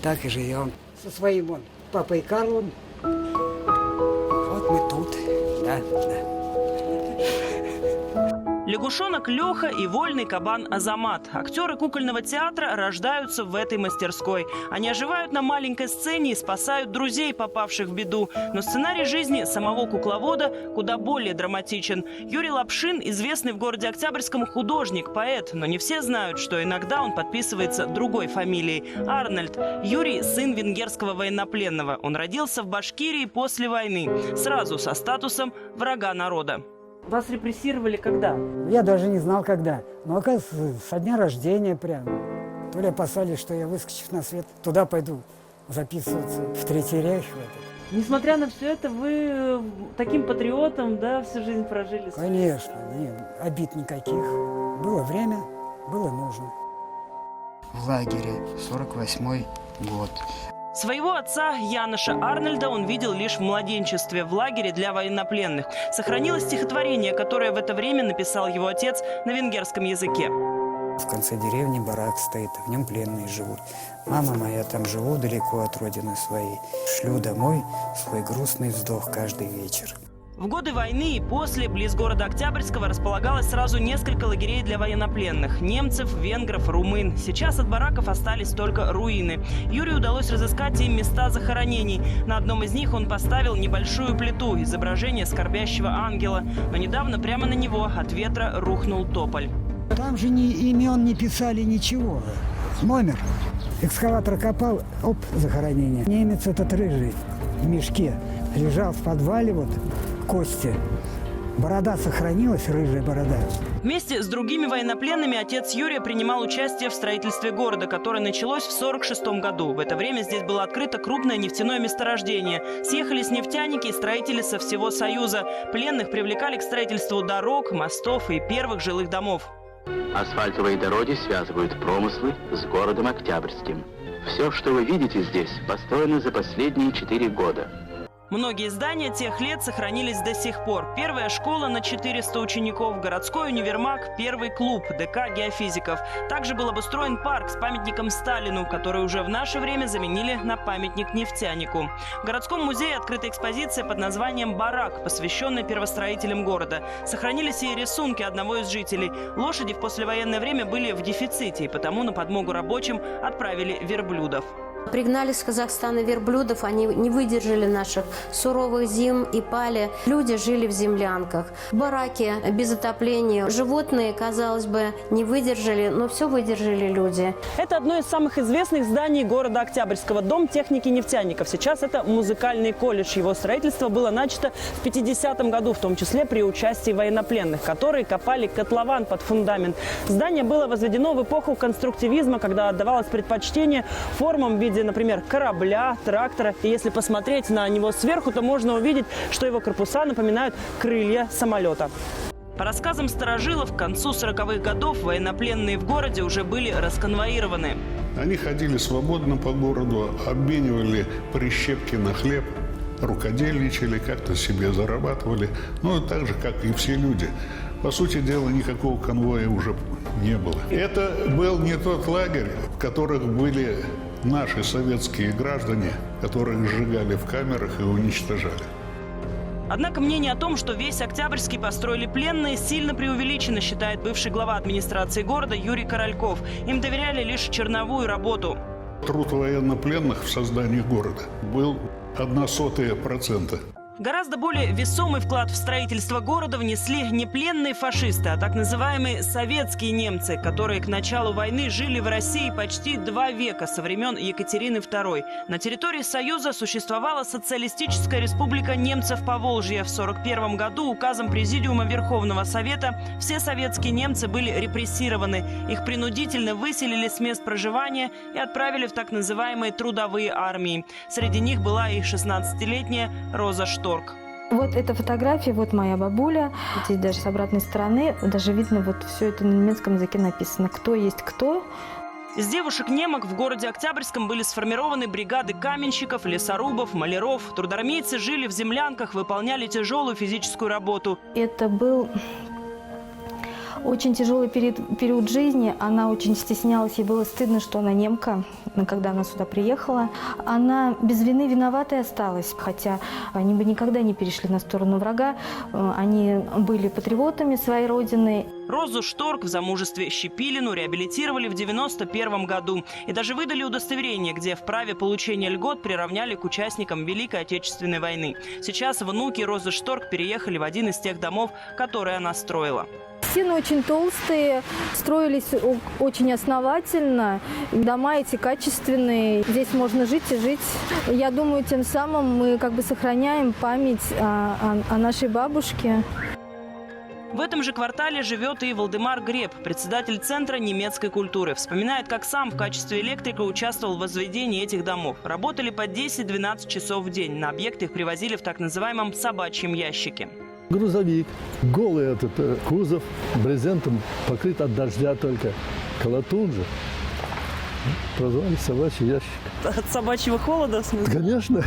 так и живем. Со своим он, папой Карлом. Вот мы тут, да. Лягушонок Леха и вольный кабан Азамат. Актеры кукольного театра рождаются в этой мастерской. Они оживают на маленькой сцене и спасают друзей, попавших в беду. Но сценарий жизни самого кукловода куда более драматичен. Юрий Лапшин – известный в городе Октябрьском художник, поэт. Но не все знают, что иногда он подписывается другой фамилией – Арнольд. Юрий – сын венгерского военнопленного. Он родился в Башкирии после войны, сразу со статусом врага народа. Вас репрессировали когда? Я даже не знал, когда. Но, оказывается, со дня рождения прям. То ли опасались, что я, выскочив на свет, туда пойду записываться в Третий рейх. Несмотря на все это, вы таким патриотом, да, всю жизнь прожили? Конечно, нет, обид никаких. Было время, было нужно. В лагере, 48-й год. Своего отца Яноша Арнольда он видел лишь в младенчестве в лагере для военнопленных. Сохранилось стихотворение, которое в это время написал его отец на венгерском языке. В конце деревни барак стоит, в нем пленные живут. Мама моя, там живу далеко от родины своей. Шлю домой свой грустный вздох каждый вечер. В годы войны и после близ города Октябрьского располагалось сразу несколько лагерей для военнопленных – немцев, венгров, румын. Сейчас от бараков остались только руины. Юрию удалось разыскать им места захоронений. На одном из них он поставил небольшую плиту – изображение скорбящего ангела. Но недавно прямо на него от ветра рухнул тополь. Там же ни имен не писали, ничего. Номер. Экскаватор копал, оп, захоронение. Немец этот рыжий в мешке лежал в подвале, вот, кости. Борода сохранилась, рыжая борода. Вместе с другими военнопленными отец Юрия принимал участие в строительстве города, которое началось в 1946 году. В это время здесь было открыто крупное нефтяное месторождение. Съехались нефтяники и строители со всего Союза. Пленных привлекали к строительству дорог, мостов и первых жилых домов. Асфальтовые дороги связывают промыслы с городом Октябрьским. Все, что вы видите здесь, построено за последние 4 года. Многие здания тех лет сохранились до сих пор. Первая школа на 400 учеников, городской универмаг, первый клуб, ДК геофизиков. Также был обустроен парк с памятником Сталину, который уже в наше время заменили на памятник нефтянику. В городском музее открыта экспозиция под названием «Барак», посвященная первостроителям города. Сохранились и рисунки одного из жителей. Лошади в послевоенное время были в дефиците, и потому на подмогу рабочим отправили верблюдов. Пригнали с Казахстана верблюдов, они не выдержали наших суровых зим и пали. Люди жили в землянках, бараки без отопления. Животные, казалось бы, не выдержали, но все выдержали люди. Это одно из самых известных зданий города Октябрьского – Дом техники нефтяников. Сейчас это музыкальный колледж. Его строительство было начато в 50-м году, в том числе при участии военнопленных, которые копали котлован под фундамент. Здание было возведено в эпоху конструктивизма, когда отдавалось предпочтение формам в виде, например, корабля, трактора. И если посмотреть на него сверху, то можно увидеть, что его корпуса напоминают крылья самолета. По рассказам старожилов, к концу 40-х годов военнопленные в городе уже были расконвоированы. Они ходили свободно по городу, обменивали прищепки на хлеб, рукодельничали, как-то себе зарабатывали. Ну, так же, как и все люди. По сути дела, никакого конвоя уже не было. Это был не тот лагерь, в которых были наши советские граждане, которых сжигали в камерах и уничтожали. Однако мнение о том, что весь Октябрьский построили пленные, сильно преувеличено, считает бывший глава администрации города Юрий Корольков. Им доверяли лишь черновую работу. Труд военнопленных в создании города был 0,01%. Гораздо более весомый вклад в строительство города внесли не пленные фашисты, а так называемые советские немцы, которые к началу войны жили в России почти 2 века со времен Екатерины II. На территории Союза существовала социалистическая республика немцев Поволжья. В 1941 году указом Президиума Верховного Совета все советские немцы были репрессированы. Их принудительно выселили с мест проживания и отправили в так называемые трудовые армии. Среди них была и 16-летняя Роза Шторк. Вот эта фотография, вот моя бабуля. Здесь даже с обратной стороны даже видно, вот все это на немецком языке написано. Кто есть кто. Из девушек-немок в городе Октябрьском были сформированы бригады каменщиков, лесорубов, маляров. Трудоармейцы жили в землянках, выполняли тяжелую физическую работу. Это был Очень тяжелый период жизни. Она очень стеснялась, ей было стыдно, что она немка, когда она сюда приехала. Она без вины виноватой осталась, хотя они бы никогда не перешли на сторону врага. Они были патриотами своей родины. Розу Шторк в замужестве Щепилину реабилитировали в 1991 году и даже выдали удостоверение, где в праве получения льгот приравняли к участникам Великой Отечественной войны. Сейчас внуки Розы Шторк переехали в один из тех домов, которые она строила. Стены очень толстые, строились очень основательно. Дома эти качественные. Здесь можно жить и жить. Я думаю, тем самым мы как бы сохраняем память о нашей бабушке. В этом же квартале живет и Валдемар Греб, председатель Центра немецкой культуры. Вспоминает, как сам в качестве электрика участвовал в возведении этих домов. Работали по 10-12 часов в день. На объект их привозили в так называемом собачьем ящике. Грузовик, голый этот кузов, брезентом покрыт от дождя только. Колотун же. Прозвали собачий ящик. От собачьего холода, в смысле? Конечно.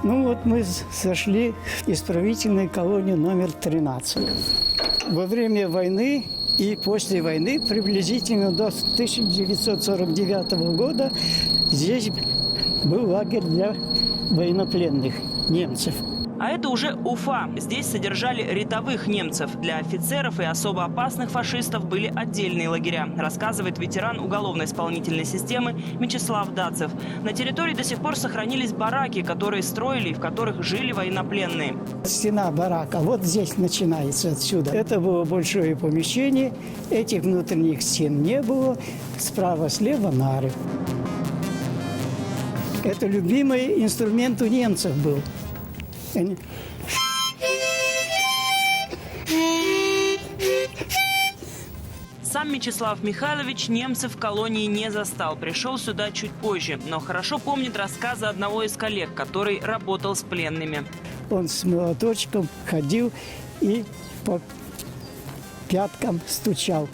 Ну вот мы сошли в исправительной колонии номер 13. Во время войны и после войны, приблизительно до 1949 года, здесь был лагерь для военнопленных немцев. А это уже Уфа. Здесь содержали рядовых немцев. Для офицеров и особо опасных фашистов были отдельные лагеря, рассказывает ветеран уголовно-исполнительной системы Мячеслав Дацев. На территории до сих пор сохранились бараки, которые строили и в которых жили военнопленные. Стена барака вот здесь начинается отсюда. Это было большое помещение, этих внутренних стен не было. Справа-слева нары. Это любимый инструмент у немцев был. Сам Мячеслав Михайлович немцев в колонии не застал. Пришел сюда чуть позже, но хорошо помнит рассказы одного из коллег, который работал с пленными. Он с молоточком ходил и по пяткам стучал.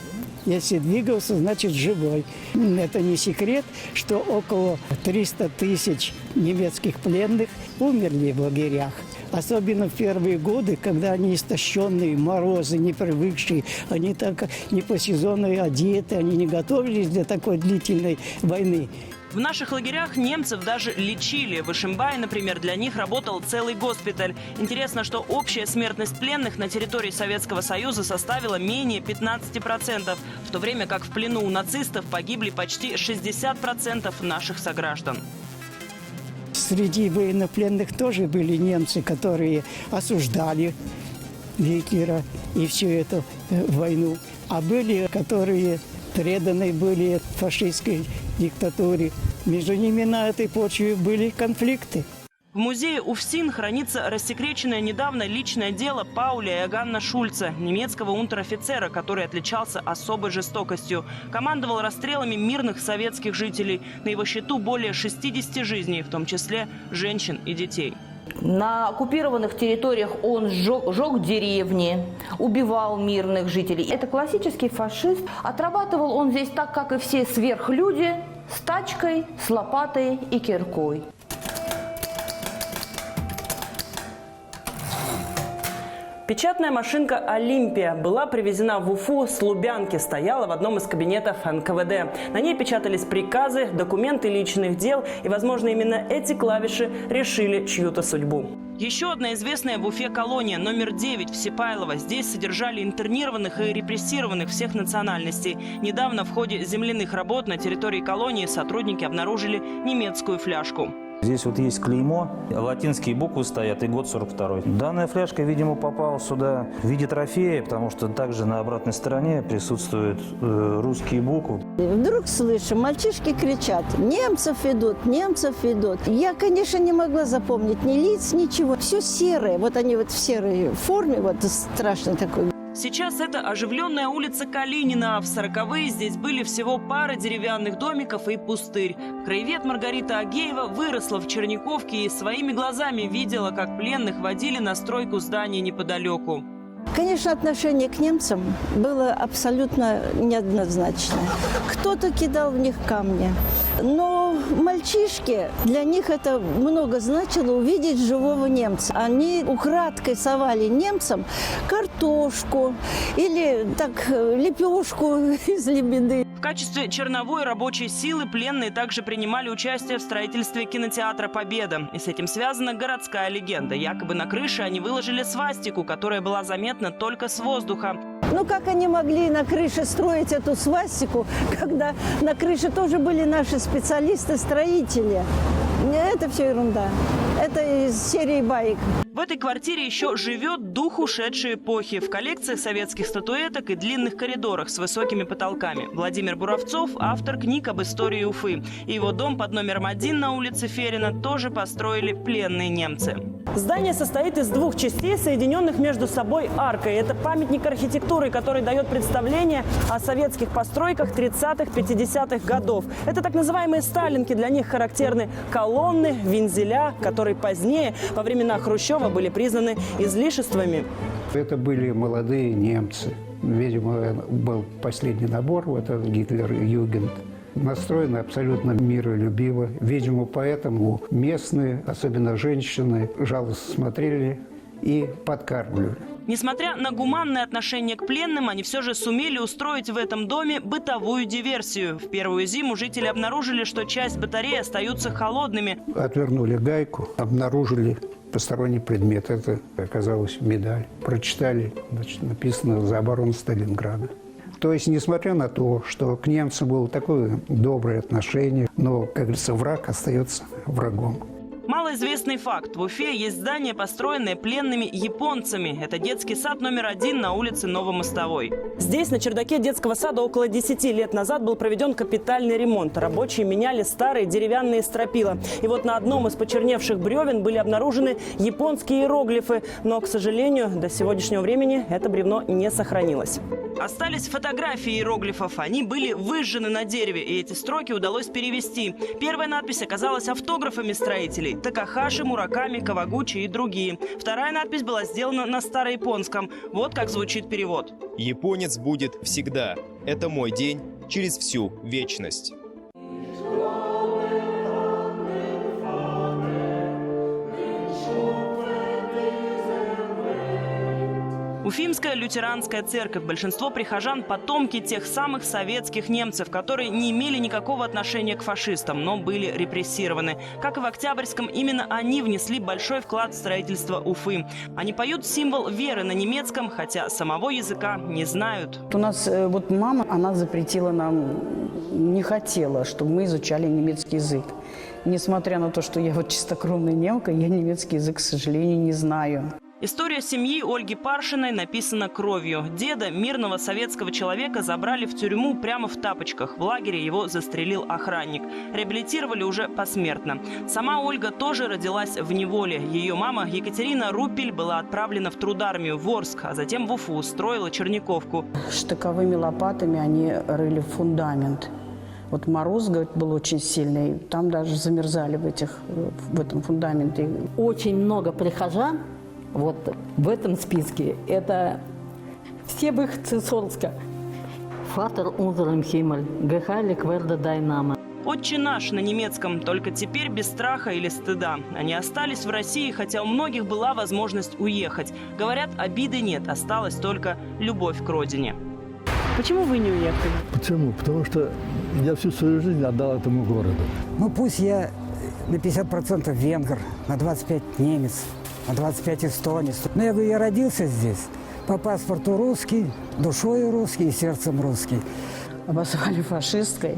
Если двигался, значит живой. Это не секрет, что около 300 тысяч немецких пленных умерли в лагерях. Особенно в первые годы, когда они истощенные, морозы, не привыкшие, они так не по сезону одеты, они не готовились для такой длительной войны. В наших лагерях немцев даже лечили. В Ишимбае, например, для них работал целый госпиталь. Интересно, что общая смертность пленных на территории Советского Союза составила менее 15%, в то время как в плену у нацистов погибли почти 60% наших сограждан. Среди военнопленных тоже были немцы, которые осуждали Гитлера и всю эту войну. А были, которые преданы были фашистской диктатуре. Между ними на этой почве были конфликты. В музее УФСИН хранится рассекреченное недавно личное дело Пауля Иоганна Шульца, немецкого унтер-офицера, который отличался особой жестокостью. Командовал расстрелами мирных советских жителей. На его счету более 60 жизней, в том числе женщин и детей. На оккупированных территориях он сжег деревни, убивал мирных жителей. Это классический фашист. Отрабатывал он здесь так, как и все сверхлюди, с тачкой, с лопатой и киркой. Печатная машинка «Олимпия» была привезена в Уфу с Лубянки, стояла в одном из кабинетов НКВД. На ней печатались приказы, документы личных дел, и, возможно, именно эти клавиши решили чью-то судьбу. Еще одна известная в Уфе колония, номер 9 в Сипайлово. Здесь содержали интернированных и репрессированных всех национальностей. Недавно в ходе земляных работ на территории колонии сотрудники обнаружили немецкую фляжку. Здесь вот есть клеймо, латинские буквы стоят и год 42-й. Данная фляжка, видимо, попала сюда в виде трофея, потому что также на обратной стороне присутствуют русские буквы. Вдруг слышим, мальчишки кричат: немцев ведут, немцев ведут. Я, конечно, не могла запомнить ни лиц, ничего. Все серое, вот они вот в серой форме, вот страшно такой. Сейчас это оживленная улица Калинина. В 40-е здесь были всего пара деревянных домиков и пустырь. Краевед Маргарита Агеева выросла в Черниковке и своими глазами видела, как пленных водили на стройку зданий неподалеку. Конечно, отношение к немцам было абсолютно неоднозначное. Кто-то кидал в них камни. Но мальчишки, для них это много значило увидеть живого немца. Они украдкой совали немцам картошку или так лепешку из лебеды. В качестве черновой рабочей силы пленные также принимали участие в строительстве кинотеатра «Победа». И с этим связана городская легенда. Якобы на крыше они выложили свастику, которая была заметна только с воздуха. Ну как они могли на крыше строить эту свастику, когда на крыше тоже были наши специалисты-строители? Это все ерунда. Это из серии баек. В этой квартире еще живет дух ушедшей эпохи. В коллекции советских статуэток и длинных коридорах с высокими потолками. Владимир Буровцов – автор книг об истории Уфы. И его дом под номером 1 на улице Ферина тоже построили пленные немцы. Здание состоит из двух частей, соединенных между собой аркой. Это памятник архитектуры, который дает представление о советских постройках 30-х, 50-х годов. Это так называемые сталинки. Для них характерны колонны, вензеля, которые позднее, во времена Хрущева, были признаны излишествами. Это были молодые немцы. Видимо, был последний набор, вот этот Гитлер-Югенд. Настроены абсолютно миролюбиво. Видимо, поэтому местные, особенно женщины, жалостно смотрели и подкармливали. Несмотря на гуманное отношение к пленным, они все же сумели устроить в этом доме бытовую диверсию. В первую зиму жители обнаружили, что часть батареи остаются холодными. Отвернули гайку, обнаружили посторонний предмет. Это оказалась медаль. Прочитали, значит, написано «За оборону Сталинграда». То есть, несмотря на то, что к немцам было такое доброе отношение, но, как говорится, враг остается врагом. Малоизвестный факт. В Уфе есть здание, построенное пленными японцами. Это детский сад номер 1 на улице Новомостовой. Здесь, на чердаке детского сада, около 10 лет назад был проведен капитальный ремонт. Рабочие меняли старые деревянные стропила. И вот на одном из почерневших бревен были обнаружены японские иероглифы. Но, к сожалению, до сегодняшнего времени это бревно не сохранилось. Остались фотографии иероглифов. Они были выжжены на дереве, и эти строки удалось перевести. Первая надпись оказалась автографами строителей – Такахаши, Мураками, Кавагучи и другие. Вторая надпись была сделана на старояпонском. Вот как звучит перевод. «Японец будет всегда. Это мой день через всю вечность». Уфимская лютеранская церковь. Большинство прихожан – потомки тех самых советских немцев, которые не имели никакого отношения к фашистам, но были репрессированы. Как и в Октябрьском, именно они внесли большой вклад в строительство Уфы. Они поют символ веры на немецком, хотя самого языка не знают. У нас вот мама, она запретила нам, не хотела, чтобы мы изучали немецкий язык. Несмотря на то, что я вот чистокровная немка, я немецкий язык, к сожалению, не знаю. История семьи Ольги Паршиной написана кровью. Деда, мирного советского человека, забрали в тюрьму прямо в тапочках. В лагере его застрелил охранник. Реабилитировали уже посмертно. Сама Ольга тоже родилась в неволе. Ее мама Екатерина Рупель была отправлена в трудармию в Орск, а затем в Уфу, строила Черниковку. Штыковыми лопатами они рыли фундамент. Вот мороз, говорит, был очень сильный. Там даже замерзали в этом фундаменте. Очень много прихожан. Вот в этом списке это все выходцы с Орска. Фатер унзерем химмель, гехайлик верде дайнама. «Отче наш» на немецком, только теперь без страха или стыда. Они остались в России, хотя у многих была возможность уехать. Говорят, обиды нет, осталась только любовь к родине. Почему вы не уехали? Почему? Потому что я всю свою жизнь отдал этому городу. Ну пусть я на 50% венгр, на 25% немец, на 25 эстонец. Но я говорю, я родился здесь. По паспорту русский, душой русский и сердцем русский. Обозвали фашисткой.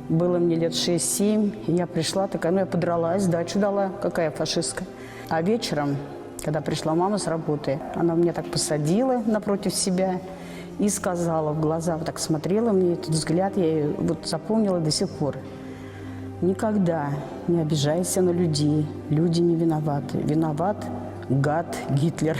Было мне лет 6-7. Я пришла такая, я подралась, дачу дала. Какая фашистка. А вечером, когда пришла мама с работы, она меня так посадила напротив себя и сказала в глаза, вот так смотрела мне, этот взгляд я ее вот запомнила до сих пор. Никогда не обижайся на людей. Люди не виноваты. Виноват гад Гитлер.